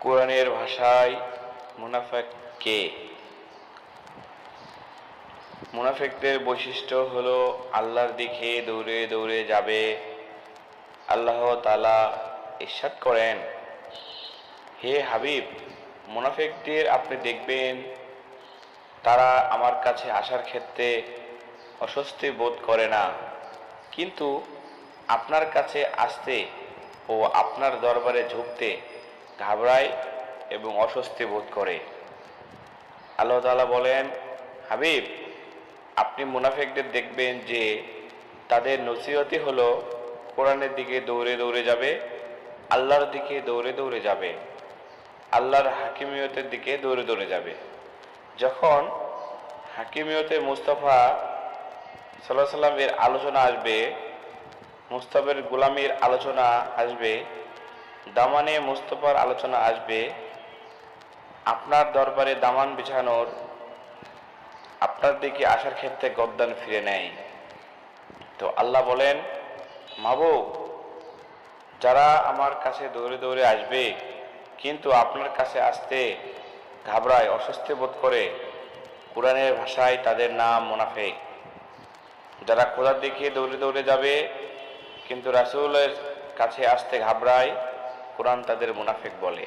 কোরআনের ভাষায় মুনাফিক কে? মুনাফিকদের বৈশিষ্ট্য হলো আল্লাহর দিকে দৌড়ে দৌড়ে যাবে। আল্লাহ তাআলা ইরশাদ করেন, হে হাবিব, মুনাফিকদের আপনি দেখবেন তারা আমার কাছে আসার ক্ষেত্রে অস্বস্তি বোধ করে না, কিন্তু আপনার কাছে আসতে ও আপনার দরবারে ঝুঁকতে ঘাবড়ায় এবং অস্বস্তি বোধ করে। আল্লাহ তাআলা বলেন, হাবিব, আপনি মুনাফিকদের দেখবেন যে তাদের নসিহতই হলো কোরআনের দিকে দৌড়ে দৌড়ে যাবে, আল্লাহর দিকে দৌড়ে দৌড়ে যাবে, আল্লাহর হাকিমিয়তের দিকে দৌড়ে দৌড়ে যাবে। যখন হাকিমিয়তে মুস্তাফা সাল্লাল্লাহু আলাইহি সাল্লামের আলোচনা আসবে, মুস্তাফার গোলামির আলোচনা আসবে, দামানে মুস্তাফার আলোচনা আসবে, আপনার দরবারে দামান বিছানোর আপনার দিকে আসার ক্ষেত্রে গর্দান ফিরে নেয়। তো আল্লাহ বলেন, মাবুদ, যারা আমার কাছে দৌড়ে দৌড়ে আসবে কিন্তু আপনার কাছে আসতে ঘাবড়ায়, অস্বস্তি বোধ করে, কোরআনের ভাষায় তাদের নাম মুনাফিক। যারা খোদার দিকে দৌড়ে দৌড়ে যাবে কিন্তু রাসূলের কাছে আসতে ঘাবড়ায়, কোরআন তাদের মুনাফিক বলে।